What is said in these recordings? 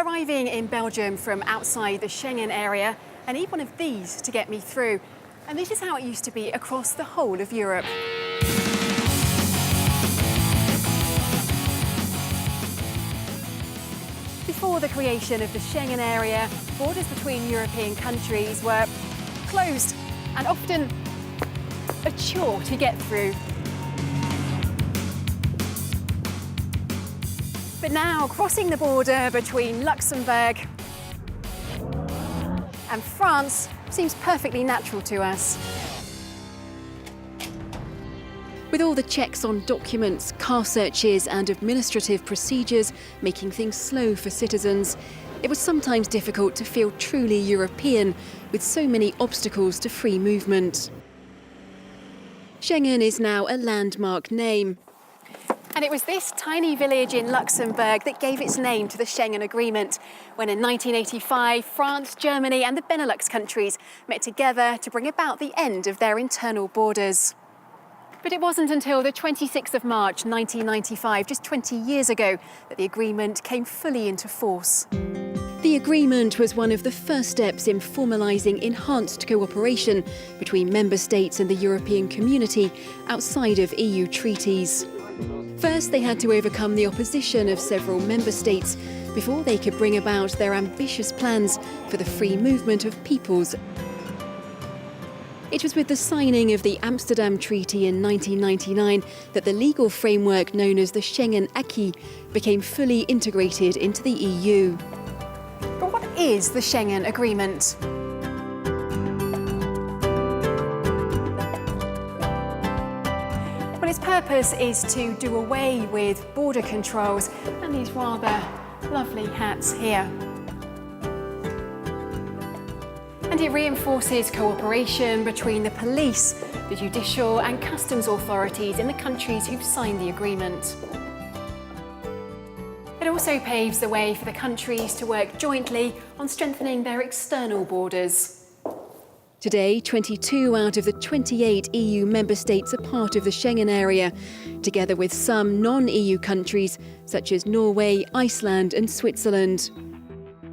Arriving in Belgium from outside the Schengen area, I need one of these to get me through. And this is how it used to be across the whole of Europe. Before the creation of the Schengen area, borders between European countries were closed and often a chore to get through. But now, crossing the border between Luxembourg and France seems perfectly natural to us. With all the checks on documents, car searches and administrative procedures making things slow for citizens, it was sometimes difficult to feel truly European with so many obstacles to free movement. Schengen is now a landmark name. And it was this tiny village in Luxembourg that gave its name to the Schengen Agreement, when in 1985, France, Germany and the Benelux countries met together to bring about the end of their internal borders. But it wasn't until the 26th of March 1995, just 20 years ago, that the agreement came fully into force. The agreement was one of the first steps in formalising enhanced cooperation between member states and the European community outside of EU treaties. First, they had to overcome the opposition of several member states before they could bring about their ambitious plans for the free movement of peoples. It was with the signing of the Amsterdam Treaty in 1999 that the legal framework known as the Schengen Acquis became fully integrated into the EU. But what is the Schengen Agreement? Well, its purpose is to do away with border controls and these rather lovely hats here. And it reinforces cooperation between the police, the judicial and customs authorities in the countries who've signed the agreement. It also paves the way for the countries to work jointly on strengthening their external borders. Today, 22 out of the 28 EU member states are part of the Schengen area, together with some non-EU countries such as Norway, Iceland and Switzerland.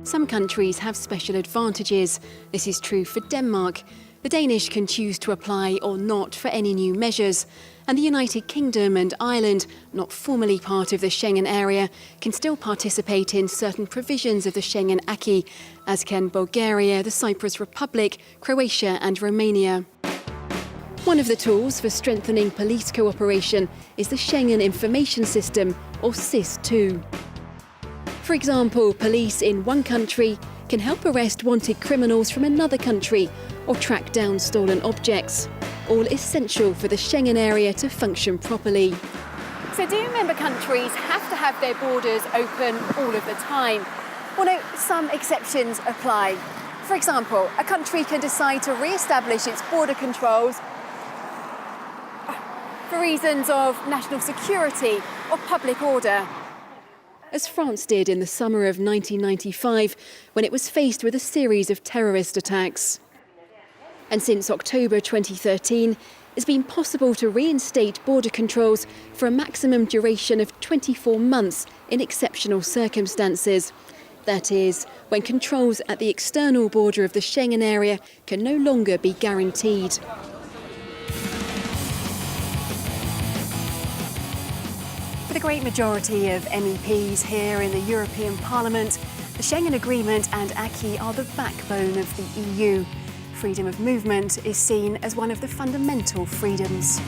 Some countries have special advantages. This is true for Denmark. The Danish can choose to apply or not for any new measures. And the United Kingdom and Ireland, not formally part of the Schengen area, can still participate in certain provisions of the Schengen Acquis, as can Bulgaria, the Cyprus Republic, Croatia and Romania. One of the tools for strengthening police cooperation is the Schengen Information System, or SIS-2. For example, police in one country can help arrest wanted criminals from another country or track down stolen objects, all essential for the Schengen area to function properly. So do member countries have to have their borders open all of the time? Well, no, some exceptions apply. For example, a country can decide to re-establish its border controls for reasons of national security or public order, as France did in the summer of 1995, when it was faced with a series of terrorist attacks. And since October 2013, it's been possible to reinstate border controls for a maximum duration of 24 months in exceptional circumstances. That is, when controls at the external border of the Schengen area can no longer be guaranteed. For the great majority of MEPs here in the European Parliament, the Schengen Agreement and Acquis are the backbone of the EU. Freedom of movement is seen as one of the fundamental freedoms.